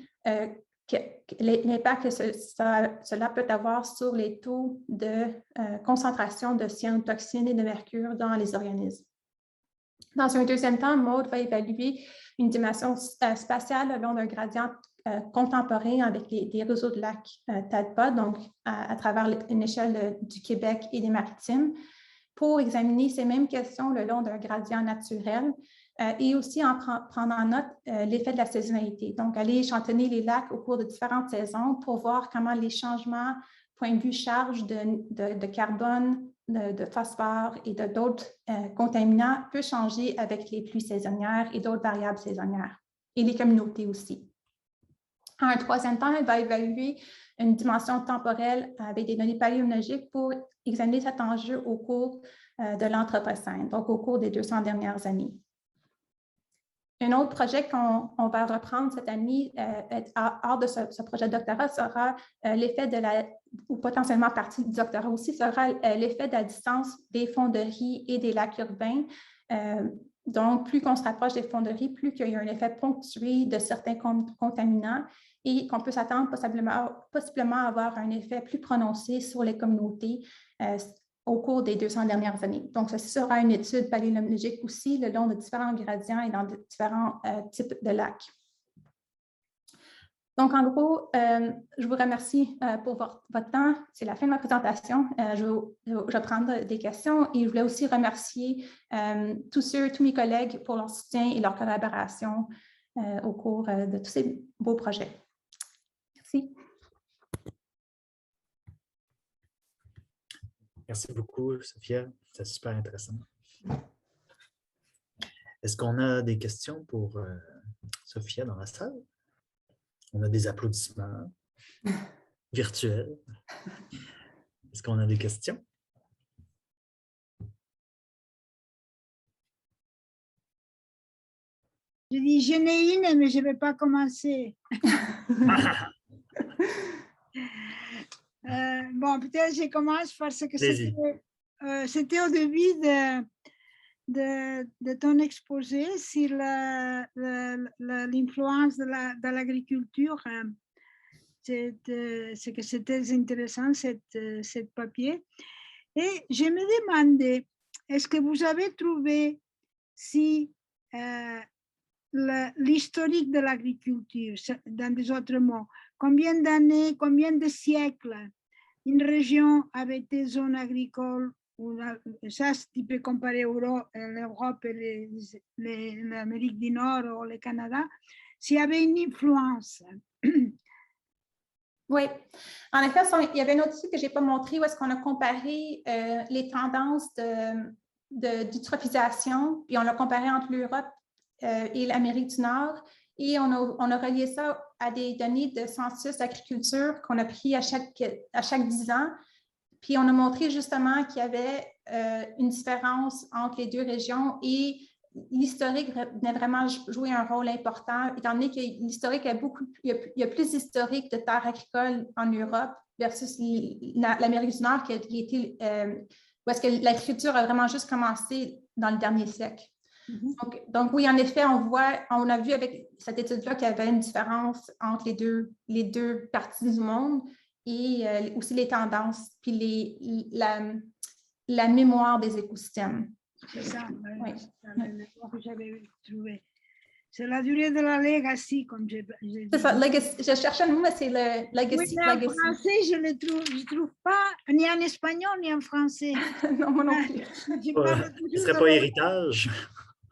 l'impact que cela peut avoir sur les taux de concentration de cyanotoxines et de mercure dans les organismes. Dans un deuxième temps, Maud va évaluer une dimension spatiale le long d'un gradient contemporain avec des réseaux de lacs TADPA, donc à travers une échelle du Québec et des Maritimes, pour examiner ces mêmes questions le long d'un gradient naturel et aussi en prendre en note l'effet de la saisonnalité. Donc, aller échantillonner les lacs au cours de différentes saisons pour voir comment les changements, point de vue charge de carbone, de phosphore et d'autres contaminants peut changer avec les pluies saisonnières et d'autres variables saisonnières. et les communautés aussi. En un troisième temps, elle va évaluer une dimension temporelle avec des données paléontologiques pour examiner cet enjeu au cours de l'Anthropocène, donc au cours des 200 dernières années. Un autre projet qu'on va reprendre cette année, hors de ce projet de doctorat, sera l'effet de ou potentiellement partie du doctorat aussi, sera l'effet de la distance des fonderies et des lacs urbains. Donc, plus qu'on se rapproche des fonderies, plus qu'il y a un effet ponctué de certains contaminants et qu'on peut s'attendre possiblement à avoir un effet plus prononcé sur les communautés au cours des 200 dernières années. Donc, ceci sera une étude paléontologique aussi le long de différents gradients et dans différents types de lacs. Donc, en gros, je vous remercie pour votre temps. C'est la fin de ma présentation. Je vais prendre des questions et je voulais aussi remercier tous mes collègues pour leur soutien et leur collaboration au cours de tous ces beaux projets. Merci. Merci beaucoup, Sophia. C'est super intéressant. Est-ce qu'on a des questions pour Sophia dans la salle? On a des applaudissements virtuels. Est-ce qu'on a des questions? Je dis, j'en ai une, mais je ne vais pas commencer. Bon, peut-être je commence parce que c'était au début de ton exposé sur l'influence de l'agriculture. C'est que c'était intéressant, cette papier. Et je me demandais, est-ce que vous avez trouvé si l'historique de l'agriculture, dans des autres mots, combien d'années, combien de siècles une région avec des zones agricoles, ça tu peux comparer l'Europe et l'Amérique du Nord ou le Canada, s'il y avait une influence. Oui, en effet, il y avait une autre étude que je n'ai pas montrée où est-ce qu'on a comparé les tendances d'eutrophisation, puis on l'a comparé entre l'Europe et l'Amérique du Nord, et on a relié ça à des données de census d'agriculture qu'on a pris à chaque 10 ans, puis on a montré justement qu'il y avait une différence entre les deux régions et l'historique venait vraiment jouer un rôle important, étant donné que l'historique il y a plus d'historique de terres agricoles en Europe versus l'Amérique du Nord, où est-ce que l'agriculture a vraiment juste commencé dans le dernier siècle. Donc oui, en effet, on a vu avec cette étude-là qu'il y avait une différence entre les deux parties du monde et aussi les tendances, puis la mémoire des écosystèmes. C'est ça, oui. Le mot que j'avais trouvé. C'est la durée de la legacy, comme j'ai dit. C'est ça, legacy. Je cherchais un mot, mais c'est le legacy. Oui, mais en français, je ne trouve pas, ni en espagnol, ni en français. Non, moi non plus. Ce ne serait pas héritage?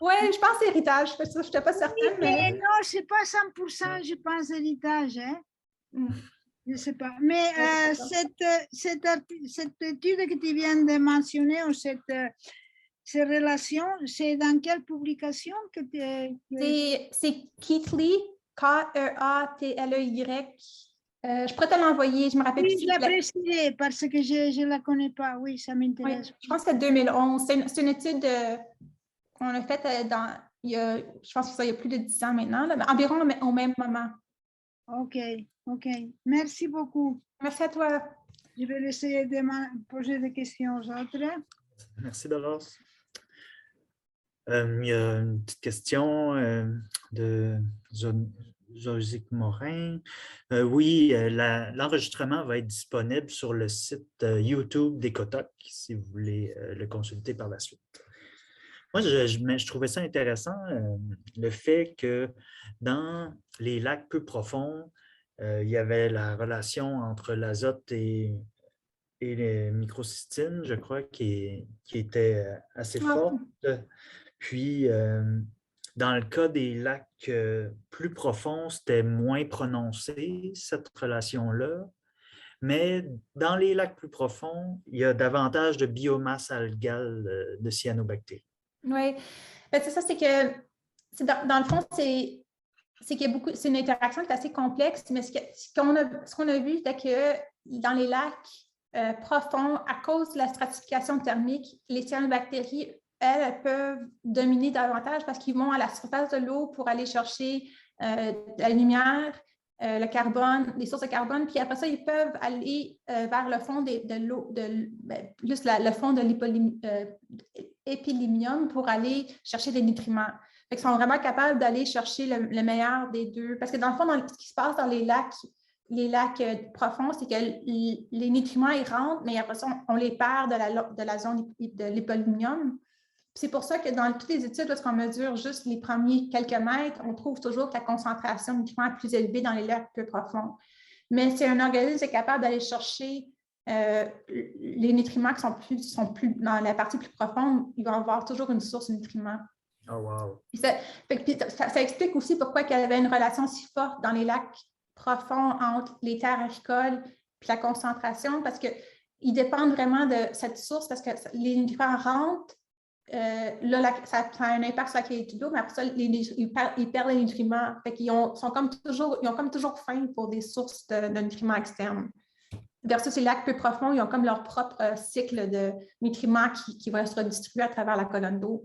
Oui, je pense héritage. Je n'étais pas certaine. Mais non, ce n'est pas 100%, je pense, héritage. Hein? Je ne sais pas. Mais cette étude que tu viens de mentionner, ou ces relations, c'est dans quelle publication que c'est Keathley, K-E-A-T-L-E-Y. Je pourrais te l'envoyer, je me rappelle plus. Oui, je l'apprécierais parce que je ne la connais pas. Oui, ça m'intéresse. Oui, je pense que c'est 2011. C'est une étude qu'on a faite je pense que ça il y a plus de 10 ans maintenant, là, mais environ au même moment. OK. Merci beaucoup. Merci à toi. Je vais essayer de poser des questions aux autres. Merci, Dolores. Il y a une petite question de Josique Morin. Oui, l'enregistrement va être disponible sur le site YouTube d'Écotoc si vous voulez le consulter par la suite. Moi, je trouvais ça intéressant, le fait que dans les lacs peu profonds, il y avait la relation entre l'azote et les microcystines, je crois, qui était assez forte. Puis, dans le cas des lacs plus profonds, c'était moins prononcé, cette relation-là. Mais dans les lacs plus profonds, il y a davantage de biomasse algale de cyanobactéries. Oui, c'est ça, c'est que dans le fond, c'est qu'il y a beaucoup, c'est une interaction qui est assez complexe, mais ce qu'on a vu, c'est que dans les lacs profonds, à cause de la stratification thermique, les cyanobactéries, elles peuvent dominer davantage parce qu'ils vont à la surface de l'eau pour aller chercher la lumière, le carbone, les sources de carbone, puis après ça, ils peuvent aller vers le fond de l'eau, juste le fond de l'épilimium pour aller chercher des nutriments. Ils sont vraiment capables d'aller chercher le meilleur des deux. Parce que dans le fond, ce qui se passe dans les lacs profonds, c'est que les nutriments, ils rentrent, mais après ça, on les perd de la zone de l'épilimium. C'est pour ça que dans toutes les études, lorsqu'on mesure juste les premiers quelques mètres, on trouve toujours que la concentration de nutriments est plus élevée dans les lacs plus profonds. Mais si un organisme est capable d'aller chercher les nutriments qui sont plus dans la partie plus profonde, il va avoir toujours une source de nutriments. Oh, wow. Ça explique aussi pourquoi il y avait une relation si forte dans les lacs profonds entre les terres agricoles et la concentration, parce qu'ils dépendent vraiment de cette source, parce que les nutriments rentrent. Là, ça a un impact sur la qualité de l'eau, mais après ça, ils perdent les nutriments. Ils ont comme toujours faim pour des sources de nutriments externes. Versus les lacs peu profonds, ils ont comme leur propre cycle de nutriments qui va se redistribuer à travers la colonne d'eau.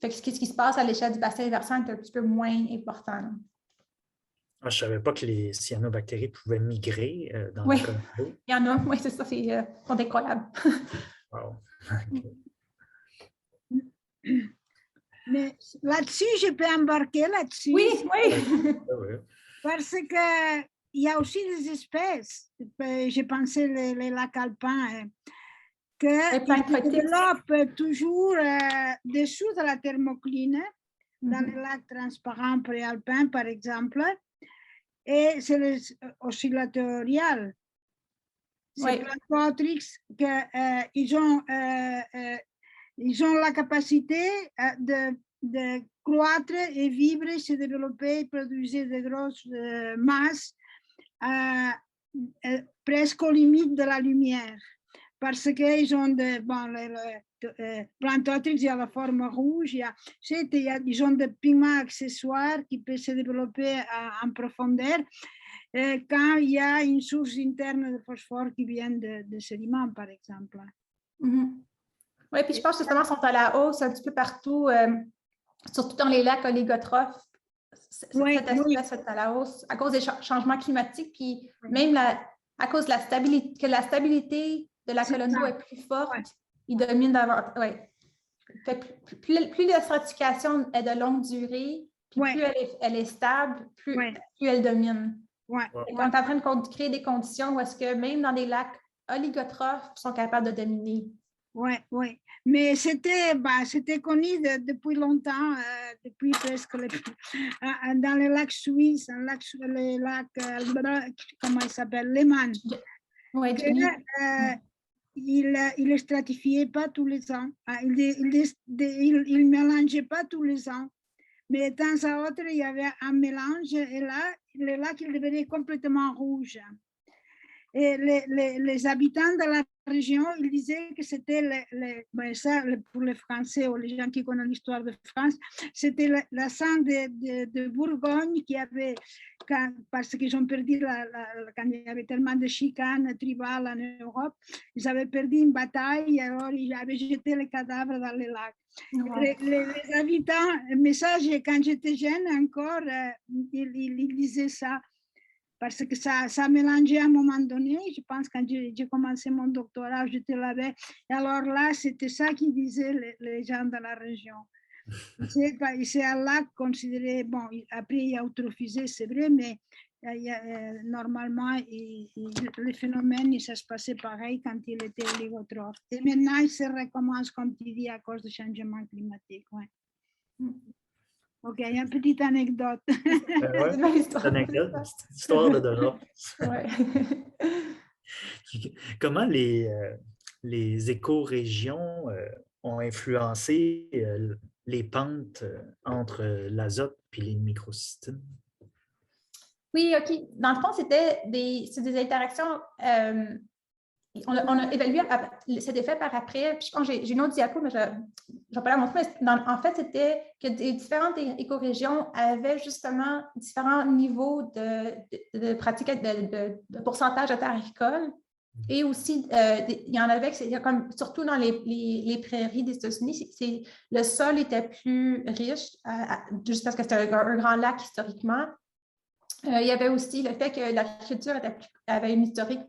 Ce qui se passe à l'échelle du bassin versant est un petit peu moins important. Je ne savais pas que les cyanobactéries pouvaient migrer dans la colonne d'eau. Il y en a, oui, c'est ça, ils sont incroyables. Wow. Okay. Mais là-dessus, je peux embarquer là-dessus. Oui. Parce qu'il y a aussi des espèces. J'ai pensé les lacs alpins qui développent toujours dessous de la thermocline, dans les lacs transparents préalpins, par exemple. Et c'est les oscillatoriales. C'est Plantotrix ils ont la capacité de croître et vivre, se développer, produire de grosses masses presque aux limites de la lumière. Parce qu'ils ont Plantotrix, il y a la forme rouge, ils ont des pigments accessoires qui peuvent se développer en profondeur quand il y a une source interne de phosphore qui vient de sédiments, par exemple. Oui, puis je pense justement qu'ils sont à la hausse un petit peu partout, surtout dans les lacs oligotrophes. Cette espèce est à la hausse à cause des changements climatiques, puis même à cause de la stabilité de la colonne d'eau est plus forte, il domine davantage. Plus la stratification est de longue durée, puis plus elle est stable, plus elle domine. On est en train de créer des conditions où est-ce que même dans des lacs oligotrophes, ils sont capables de dominer. Oui. Mais c'était connu depuis longtemps, depuis presque dans les lacs suisses, les lacs, comment il s'appelle, Lehmann. Il ne stratifiait pas tous les ans, il ne mélangeait pas tous les ans. Mais de temps à autre, il y avait un mélange et là, le lac il devenait complètement rouge. Et les habitants de la région, ils disaient que c'était, ça pour les Français ou les gens qui connaissent l'histoire de France, c'était la sang de Bourgogne qui avait, parce qu'ils ont perdu, quand il y avait tellement de chicanes tribales en Europe, ils avaient perdu une bataille, alors ils avaient jeté les cadavres dans les lacs. Les habitants, mais ça, quand j'étais jeune encore, ils disaient ça. Parce que ça a mélangé à un moment donné. Je pense quand j'ai commencé mon doctorat, j'étais là-bas. Et alors là, c'était ça qu'ils disaient les gens de la région. C'est un lac considéré, bon, après il y a eutrophisé, c'est vrai, mais normalement, le phénomène, ça se passait pareil quand il était oligotrophe. Et maintenant, il se recommence, comme tu dis, à cause du changement climatique. Ok, il y a une petite anecdote. Histoire de Dora. Comment les écorégions ont influencé les pentes entre l'azote et les microsystémes? Oui, OK. Dans le fond, c'est des interactions on a évalué cet effet par après. Puis je pense que j'ai une autre diapo, mais je ne vais pas la montrer. Mais en fait, c'était que des différentes écorégions avaient justement différents niveaux de pratique, de pourcentage de terres agricoles. Et aussi, il y en avait, comme, surtout dans les prairies des États-Unis, le sol était plus riche, juste parce que c'était un grand lac historiquement. Il y avait aussi le fait que l'agriculture avait une historique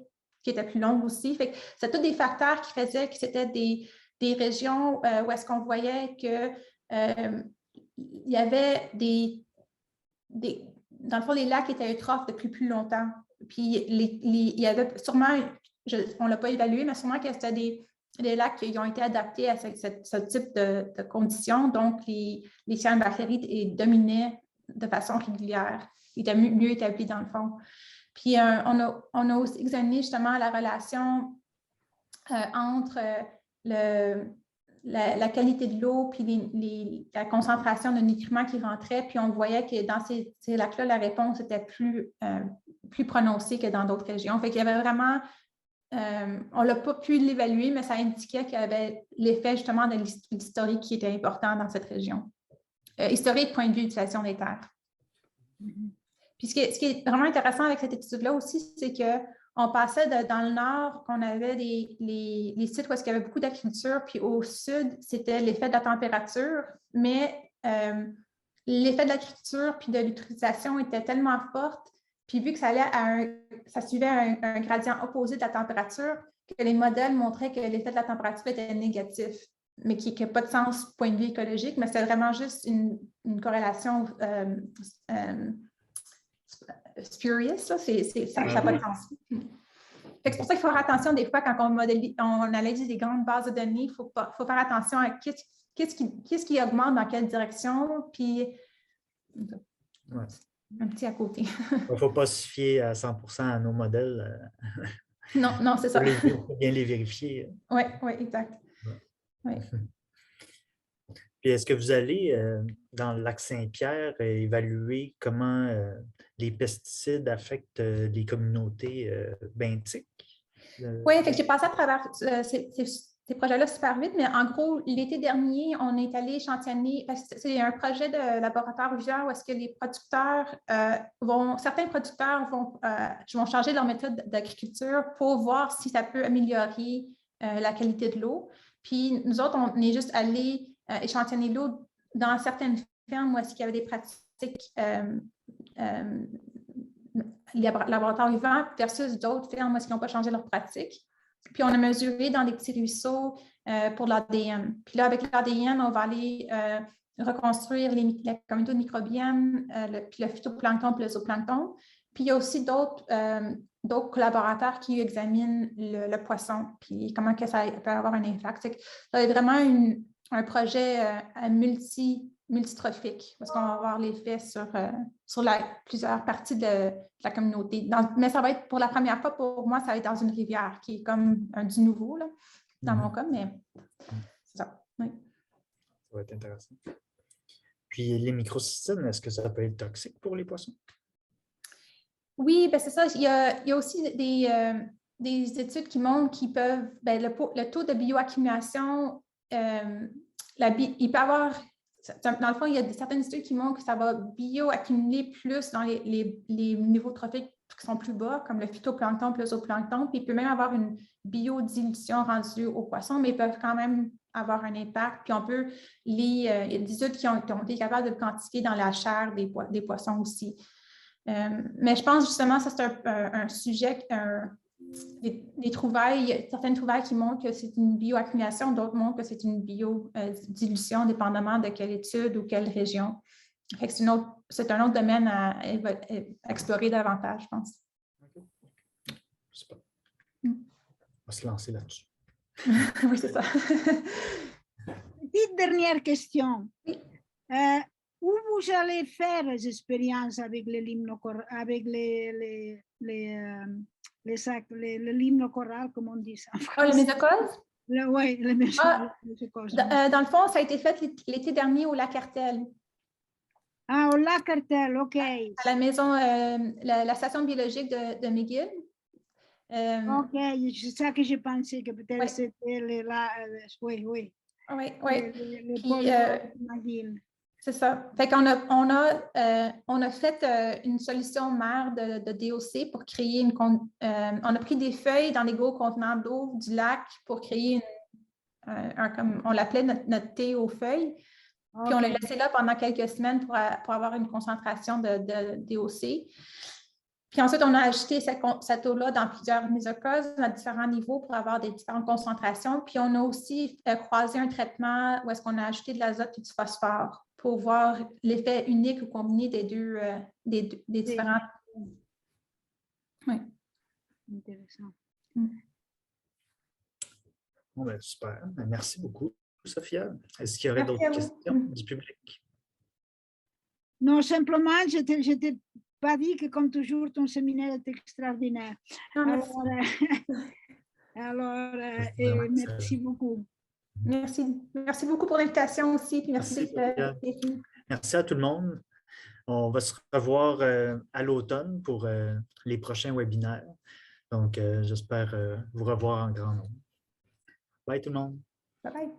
qui était plus longue aussi. Fait que c'est tous des facteurs qui faisaient que c'était des régions où est-ce qu'on voyait que il y avait dans le fond, les lacs étaient eutrophes depuis plus longtemps. Puis il y avait sûrement, on ne l'a pas évalué, mais sûrement que c'était des lacs qui ont été adaptés à ce type de conditions. Donc, les cyanobactéries dominaient de façon régulière. Ils étaient mieux établis dans le fond. Puis, on a aussi examiné justement la relation entre la qualité de l'eau puis la concentration de nutriments qui rentraient. Puis, on voyait que dans ces lacs-là, la réponse était plus prononcée que dans d'autres régions. Fait qu'il y avait vraiment... on n'a pas pu l'évaluer, mais ça indiquait qu'il y avait l'effet justement de l'historique qui était important dans cette région. Historique, point de vue d'utilisation des terres. Puis ce qui est vraiment intéressant avec cette étude-là aussi, c'est qu'on passait dans le nord, qu'on avait les sites où il y avait beaucoup d'agriculture, puis au sud, c'était l'effet de la température, mais l'effet de l'agriculture puis de l'utilisation était tellement forte, puis vu que ça suivait un gradient opposé de la température, que les modèles montraient que l'effet de la température était négatif, mais qui n'a pas de sens point de vue écologique, mais c'est vraiment juste une corrélation spurious, ça n'a pas de sens. C'est pour ça qu'il faut faire attention des fois quand on analyse des grandes bases de données, il faut faire attention à qu'est-ce qui augmente dans quelle direction, puis un petit à côté. Il ne faut pas se fier à 100% à nos modèles. Non, c'est ça. Il faut bien les vérifier. Oui, exact. Ouais. Puis est-ce que vous allez, dans le lac Saint-Pierre, évaluer comment les pesticides affectent les communautés benthiques? Oui, j'ai passé à travers ces projets-là super vite, mais en gros, l'été dernier, on est allé échantillonner, parce que c'est un projet de laboratoire ouvert où est-ce que les producteurs certains producteurs vont changer leur méthode d'agriculture pour voir si ça peut améliorer la qualité de l'eau. Puis nous autres, on est juste allés échantillonner l'eau dans certaines fermes où est-ce qu'il y avait des pratiques laboratoires vivants versus d'autres fermes où est-ce qu'ils n'ont pas changé leurs pratiques. Puis on a mesuré dans des petits ruisseaux pour l'ADN. Puis là, avec l'ADN, on va aller reconstruire la communauté de microbienne, puis le phytoplancton puis le zooplancton. Puis il y a aussi d'autres collaborateurs qui examinent le poisson, puis comment que ça peut avoir un impact. Ça est vraiment un projet multitrophique, parce qu'on va avoir l'effet sur plusieurs parties de la communauté. Mais ça va être, pour la première fois, pour moi, ça va être dans une rivière, qui est comme du nouveau, là, dans mon cas, mais c'est ça. Oui. Ça va être intéressant. Puis les microcystines, est-ce que ça peut être toxique pour les poissons? Oui, c'est ça. Il y a aussi des études qui montrent qu'ils peuvent, le taux de bioaccumulation, il peut avoir, dans le fond, il y a certaines études qui montrent que ça va bioaccumuler plus dans les niveaux trophiques qui sont plus bas, comme le phytoplancton plus le zooplancton, puis il peut même avoir une biodilution rendue aux poissons, mais ils peuvent quand même avoir un impact. Puis il y a des études qui ont été capables de le quantifier dans la chair des poissons aussi. Mais je pense justement que ça, c'est un sujet, des trouvailles, certaines trouvailles qui montrent que c'est une bioaccumulation, d'autres montrent que c'est une biodilution, dépendamment de quelle étude ou quelle région. Fait que c'est un autre domaine à explorer davantage, je pense. Super. On va se lancer là-dessus. Oui, c'est ça. Petite dernière question. Oui. Où vous allez faire les expériences avec le limnocoral, comme on dit ça en français? Le mésocose? Oui, le mésocose. Dans le fond, ça a été fait l'été dernier au lac Hertel. Ah, au lac Hertel, OK. À la maison, la station biologique de McGill. Ok, c'est ça que j'ai pensé, que peut-être Ouais. c'était oui, oui. Oui, Les Puis, polymorphes McGill. c'est ça. Fait qu'on on a fait une solution mère de DOC pour créer on a pris des feuilles dans les gros contenants d'eau du lac pour créer comme on l'appelait notre thé aux feuilles. Puis on l'a Ok. laissé là pendant quelques semaines pour avoir une concentration de DOC. Puis ensuite, on a ajouté cette eau-là dans plusieurs mesocauses à différents niveaux pour avoir des différentes concentrations. Puis on a aussi croisé un traitement où est-ce qu'on a ajouté de l'azote et du phosphore pour voir l'effet unique ou combiné des différents. Oui. Intéressant. Bon, ben, super. Ben, merci beaucoup, Sophia. Est-ce qu'il y aurait Merci d'autres à vous. questions du public? Non, simplement, je t'ai pas dit que, comme toujours, ton séminaire est extraordinaire. Merci beaucoup. Merci beaucoup pour l'invitation aussi. Puis merci Sophia. Merci à tout le monde. On va se revoir à l'automne pour les prochains webinaires. Donc, j'espère vous revoir en grand nombre. Bye tout le monde. Bye bye.